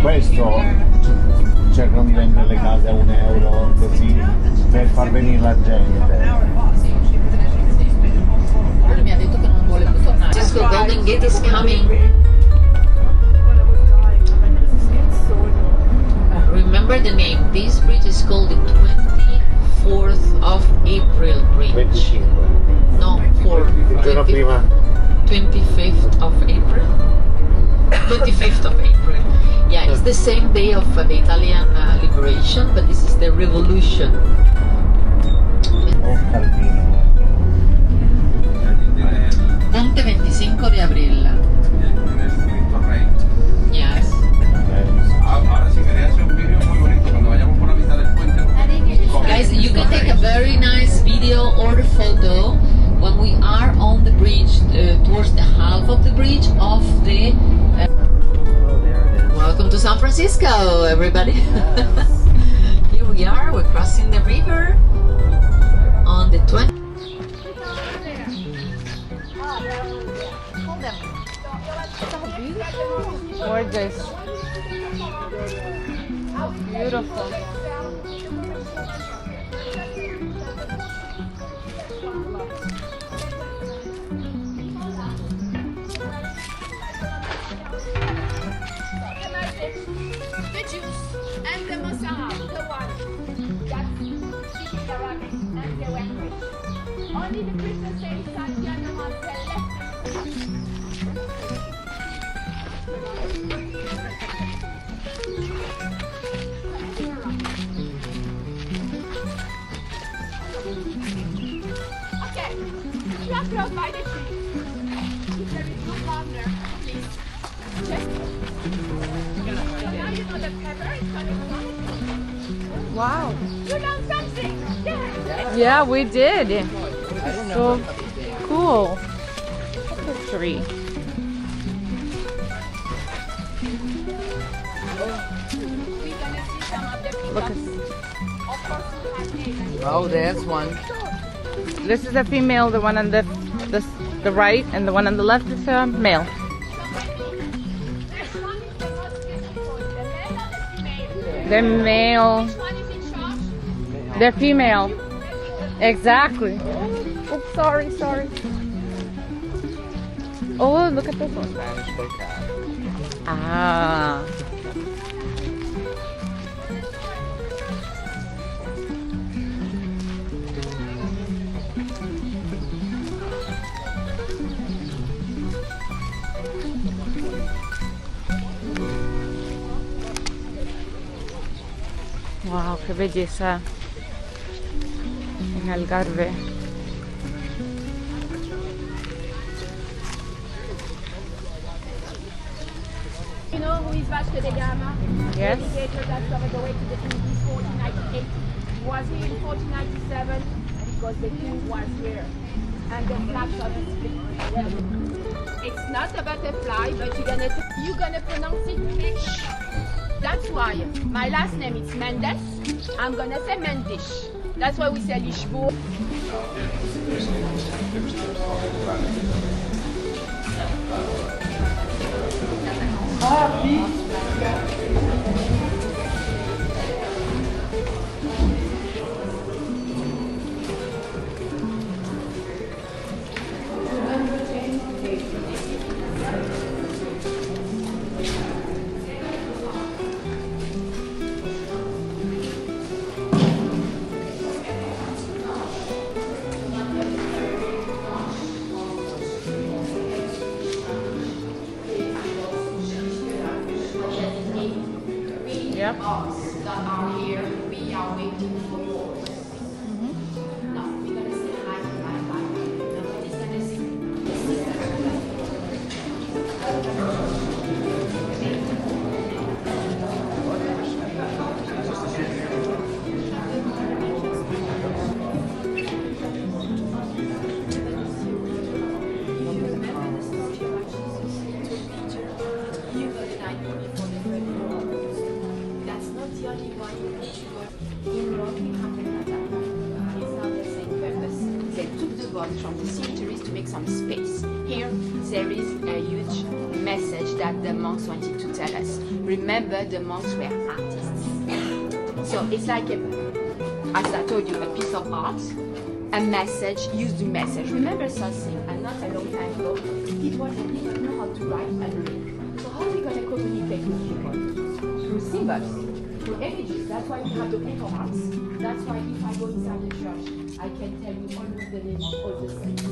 questo cercano di vendere le case a €1 così per far venire la gente. Lui mi ha detto che non vuole più tornare. Francisco Golden Gate is coming. Remember the name. This bridge is called the 24th of April Bridge. 25. No, for Il giorno prima. 25th of April. 25th of April. Yeah, it's the same day of the Italian liberation, but this is the revolution. Oh, Calvino. Ponte 25 de Abril. Yes. Ahora sí quería hacer un vídeo muy bonito cuando vayamos por la mitad del puente. Guys, you can take a very nice video or photo when we are on the bridge, towards the half of the bridge of the... Welcome to San Francisco, everybody. Here we are, we're crossing the river on the 20th. Gorgeous. Beautiful. The juice and the masala, the one that's speaking Arabic and the language. Only the Christian saint Santiago has Okay, you are close by the tree. If there is no partner, please just. Now you know the pepper is coming from. Wow. You know something? Yeah. Yeah, we did. So cool. Look at the tree. We're gonna see some of the people. Look at Of course, you have names. Oh, there's one. this is a female. The one on the right, and the one on the left is a male. Which one is the most beautiful? The male or the female? They're male. Which one is in charge? They're female. Exactly. Oops, sorry. Oh, look at this one. Ah. Wow, che bellezza in Algarve. You know who is Vasco da Gama? Yes. The navigator that discovered the way to the Indies 1498. He was here in 1497 because the king was here. And the flags of his fleet. It's not a butterfly, but you're gonna pronounce it fish. That's why my last name is Mendes. I'm gonna say Mendish. That's why we say Lishbo. Yep. That are here, we are waiting for yours. No, we're gonna say hi. Nobody's gonna see. That's not the only one you need to go. In Rome, we have another. It's not the same purpose. They took the gods from the cemeteries to make some space. Here, they there is a huge message that the monks wanted to tell us. Remember, the monks were artists. So it's like, as I told you, a piece of art, a message, use the message. Remember something, and not a long time ago, people didn't know how to write and read. So how are we going to communicate with people? Through symbols, through images. That's why we have the paper arts. That's why if I go inside the church, I can tell you almost the name of all the saints.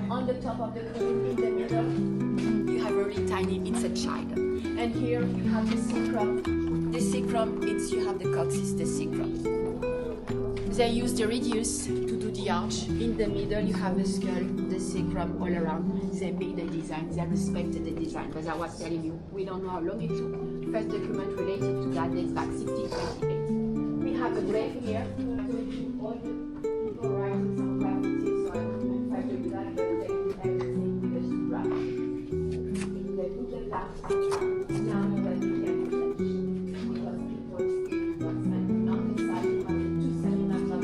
On the top of the column in the middle, you have a really tiny, it's a child. And here you have the sacrum. The sacrum, you have the coccyx, the sacrum. They use the reduce to do the arch. In the middle, you have the skull, the sacrum all around. They made the design, they respected the design. As I was telling you, we don't know how long it took. First document related to that dates back 1628. We have a grave here. All the people writing some graffitis, so I won't try to do that, but they do everything with a strap. In the little glass, now that you can touch, because people and on the side you have the 2 centimeters of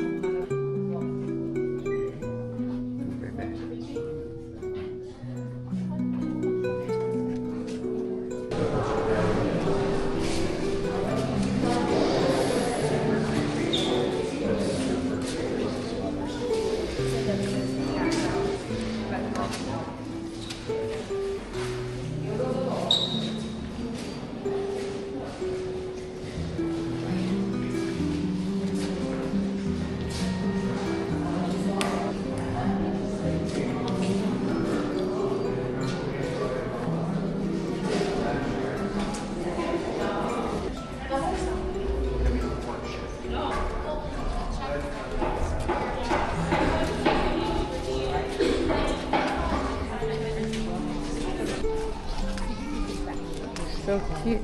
So cute.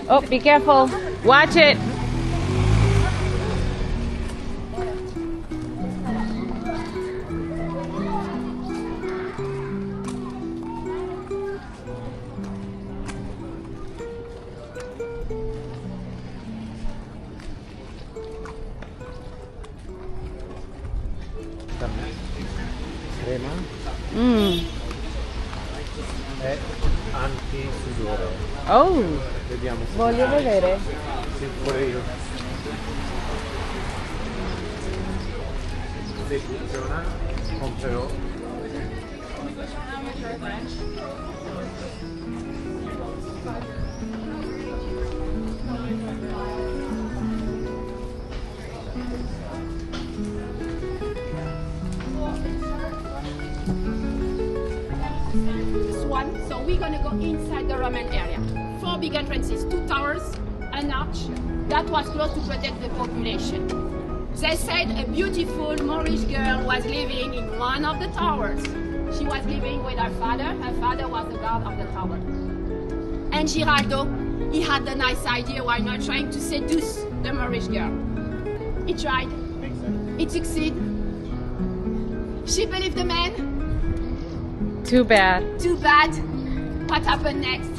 Oh, be careful. Watch it. Crema è anti-sudore. Oh, Vediamo se voglio vedere. Sì, pure io. Se funziona, comprerò. So we're going to go inside the Roman area. 4 big entrances, 2 towers, an arch. That was close to protect the population. They said a beautiful Moorish girl was living in one of the towers. She was living with her father. Her father was the guard of the tower. And Giraldo, he had the nice idea, why not trying to seduce the Moorish girl. He tried. It succeeded. She believed the man. Too bad. Too bad. What happened next?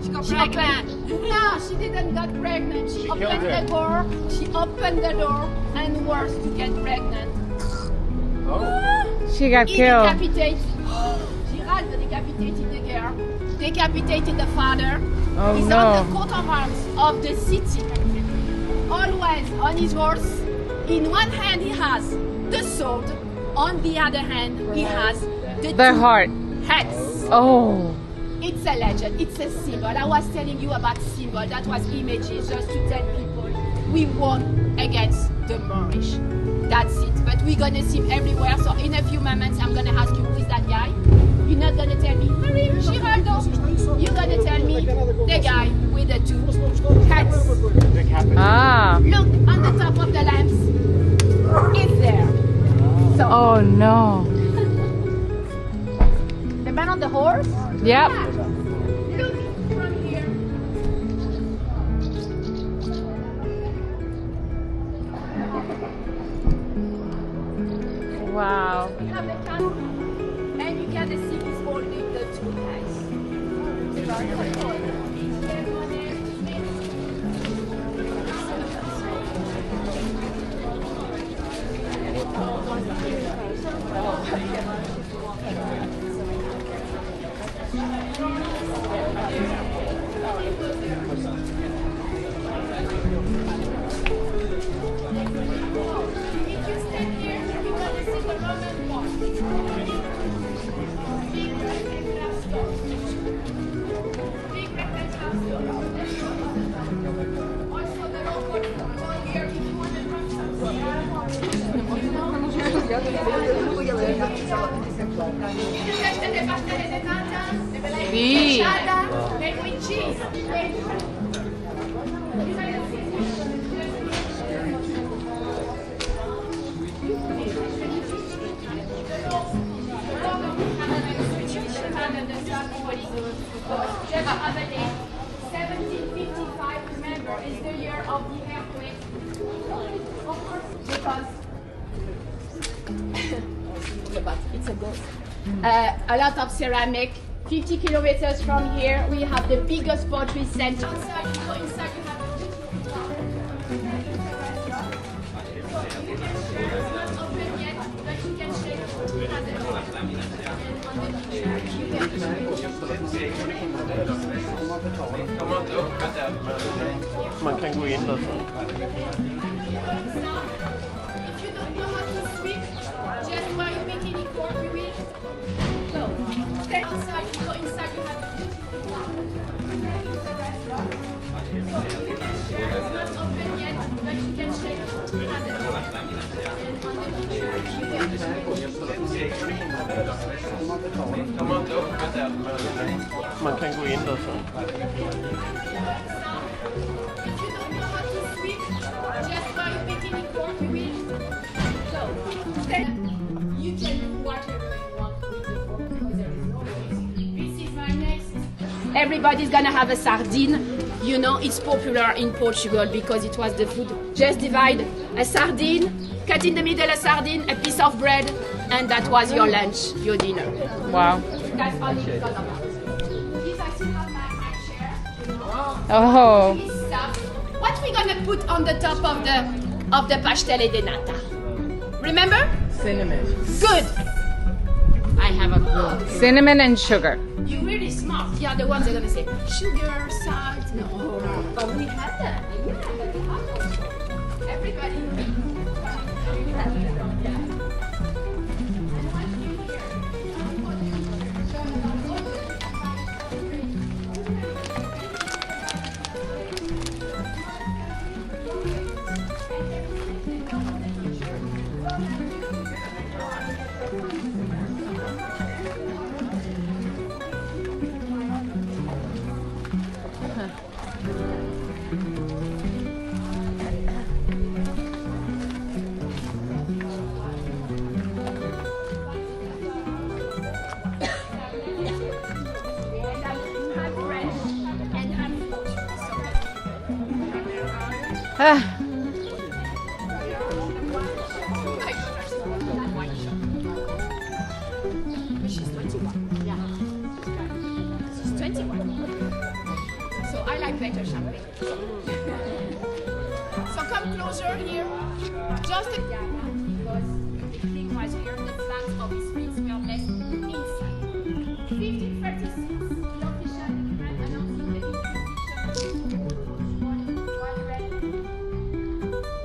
She got pregnant. No, she didn't get pregnant. She opened the door. She opened the door and worse to get pregnant. Oh. She got He killed. decapitated. Giraldo decapitated the girl. Decapitated the father. Oh He's no. on the coat of arms of the city. Always on his horse. In one hand he has the sword. On the other hand he has the two heart. heads. Oh. It's a legend, it's a symbol. I was telling you about symbol, that was images just to tell people we won against the Moorish. That's it. But we're gonna see him everywhere. So in a few moments I'm gonna ask you, who is that guy? You're not gonna tell me, Marie, Giraldo. You're gonna tell me the guy with the 2 heads. Ah. Look on the top of the lamps. It's there. So Oh no. the man on the horse? Yep. Yeah. Look from here. Wow. Wow. We have the candle, and you can see this holding the two hands. Sì. Made with cheese. Just other day, 1755, remember, is the year of the earthquake. Of course, because it's a ghost. A lot of ceramic. 50 kilometers from here, we have the biggest pottery center. Inside, you go inside, you have Man kan gå in där så. If you don't know how to swim, just while you're making it work, we will go. Stay outside, you go inside, you have it's not open yet, but you can check Man kan gå in där så. If you don't know how to swim, just while you're making it work, we will go. Stay. You can do whatever you want with the fork because there is no way. This is my next. Everybody's gonna have a sardine. You know, it's popular in Portugal because it was the food. Just divide a sardine, cut in the middle a sardine, a piece of bread, and that was your lunch, your dinner. Wow. That's all because of that. This I still have my chair. Oh. This stuff. What we gonna put on the top of the pastel de nata? Remember? Cinnamon. Good. I have a clue. Cinnamon and sugar. You're really smart. Yeah, the ones that are gonna say sugar, salt. No. But we had that. Yeah, but we have those. Everybody. Ah. She's 21. Yeah. She's 21. So I like better champagne. So come closer here. Just a because the king was here, the flags of his streets were left inside. 1536, the official document announcing the Inquisition was read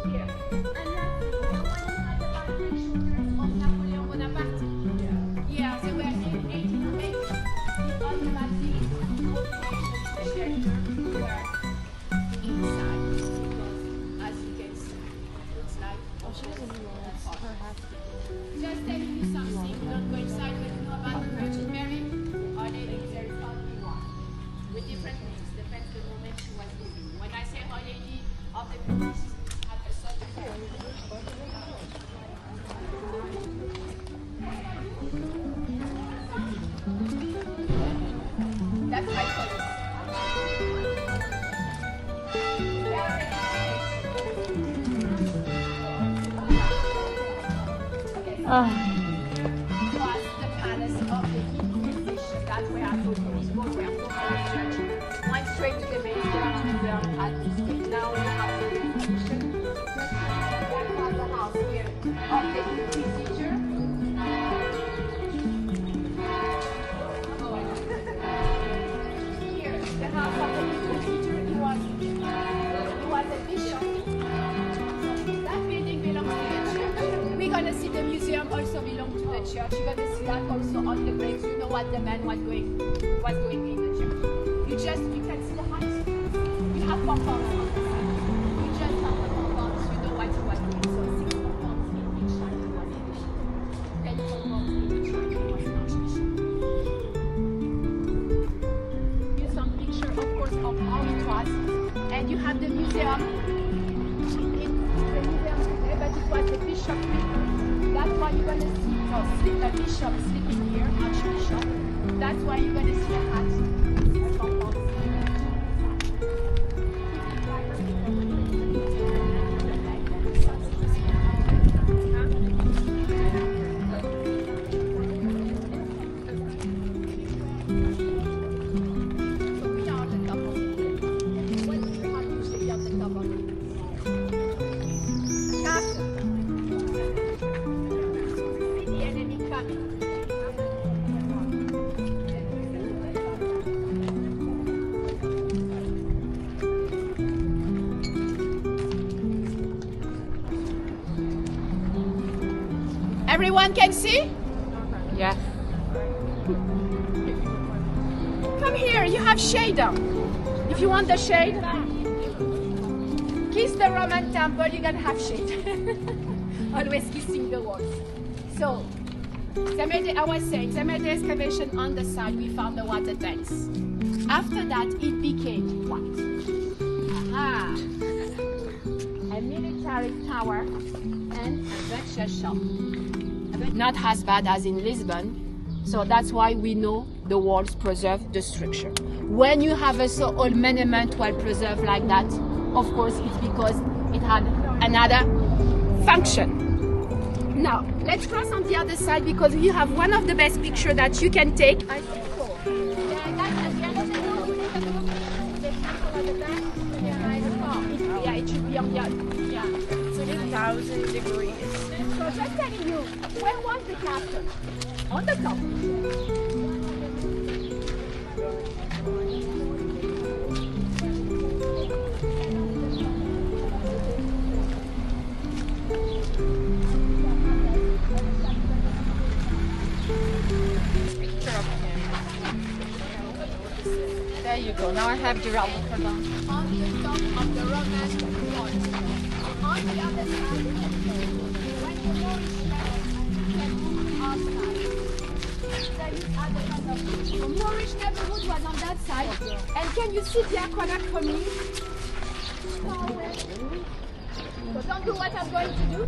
here. And lastly, the one had the battering shoulders of Napoleon Bonaparte. Yeah, they were in 1808. The other Nazis, the shelter, were inside. Because, as you can see, it looks like just telling you something, don't go inside when you know about the Virgin Mary. Our Lady, there is only one. With different names, depends the moment she was living. When I say Our Lady of the Peace, at a certain that's my choice. Oh. also belong to the church. You're gonna see that also on the graves. You know what the man was doing in the church. You can see the height. You have compounds on the side. You just have the compounds. You know what he was doing. So 6 compounds in each side was the bishop. 10 compounds in each side was the archbishop. Here's some picture, of course, of how it was. And you have the museum. But it was the bishopric. That's why you're going to see a bishop sleeping here, archbishop. That's why you're going to see a hat. Everyone can see? Yes. Come here, you have shade on. If you want the shade, kiss the Roman temple, you're gonna have shade. Always kissing the walls. So, I was saying, they made the excavation on the side, we found the water tanks. After that, it became what? Aha! A military tower and a butcher shop. Not as bad as in Lisbon, so that's why we know the walls preserve the structure. When you have a so old monument well preserved like that, of course it's because it had another function. Now, let's cross on the other side because you have one of the best pictures that you can take. I think so. Yeah, it should be on the other. Yeah. It's like 1,000 degrees. So just telling you, where was the castle? On the top. There you go. Now I have Giraldo for them. On the top of the Roman wall. On the other side, when you go outside, there is other kind of the Moorish neighborhood was on that side. And can you see the aqueduct for me? So don't do what I'm going to do.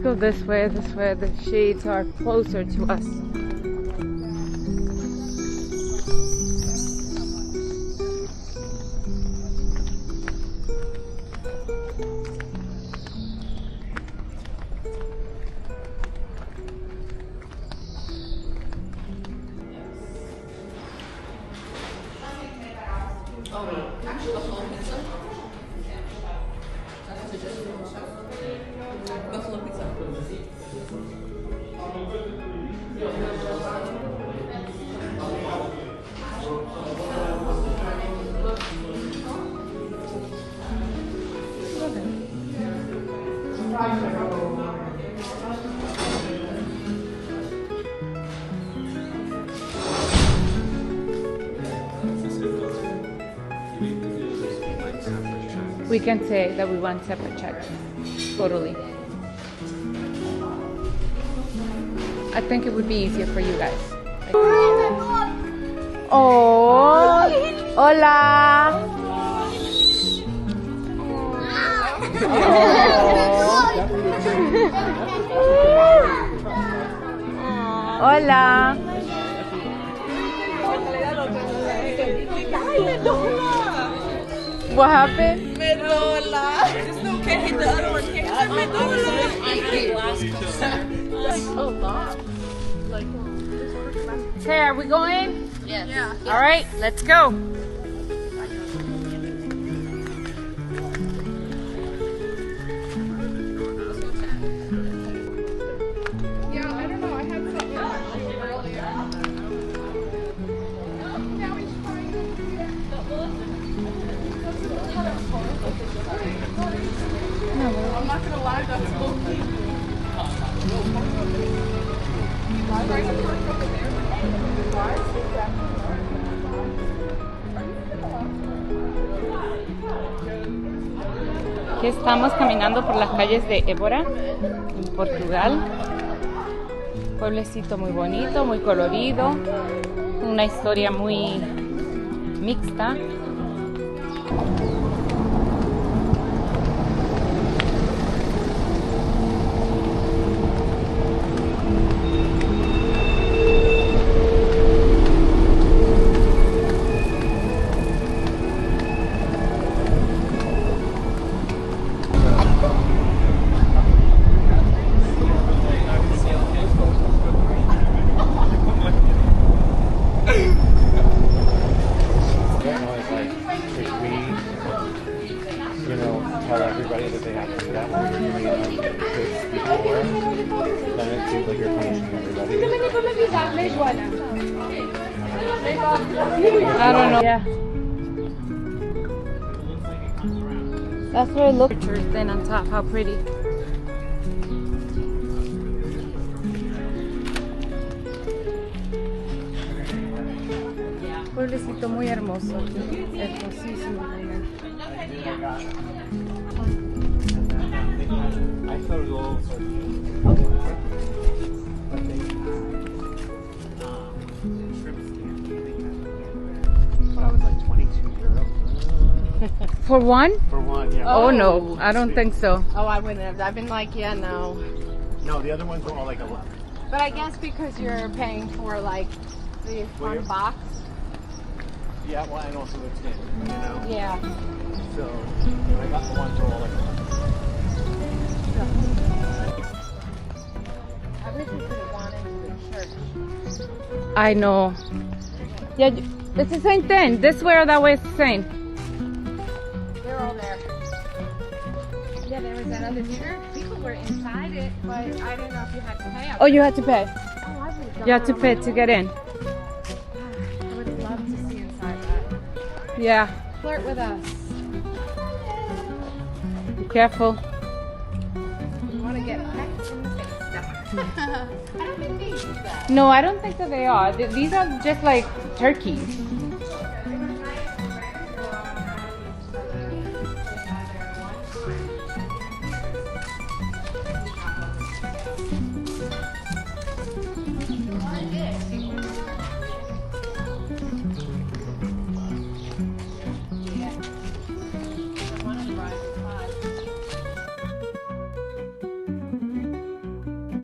Go this way, the shades are closer to us. Buffalo pizza. We can say that we want separate checks. Totally. I think it would be easier for you guys. Oh, hola. Hola. What happened? Medola. Just no can't hit the other one. Can't hit Medola. A lot. Okay, are we going? Yes. Yeah. All right, let's go. Aquí estamos caminando por las calles de Evora, en Portugal. Pueblecito muy bonito, muy colorido, una historia muy mixta. Tell everybody that they have to do that when you're doing this before, then it seems like you're punishing everybody. I don't know. Yeah. That's where it looks then on top. How pretty. Pueblecito muy hermoso. Hermosísimo realmente. I still go for I was like 22 euros. For one? For one, yeah. Oh no, I don't think so. Oh, I wouldn't have. I've been like, yeah, no. No, the other ones were all like 11. But I guess because you're paying for like the Well, fun box. Yeah, well, and also the tin, you know? Yeah. So, I got the ones for all like 11. I wish we could have gone into the church. I know. Yeah, it's the same thing. This way or that way is the same. They're all there. Yeah, there was that other church. People were inside it, but I didn't know if you had to pay up. Oh, you had to pay. Oh, I would've gone You had to on pay my to own. get in. I would love to see inside that. Yeah. Flirt with us. Be careful. You want to get pecked in the face. I don't think they use that. No, I don't think that they are. These are just like turkeys.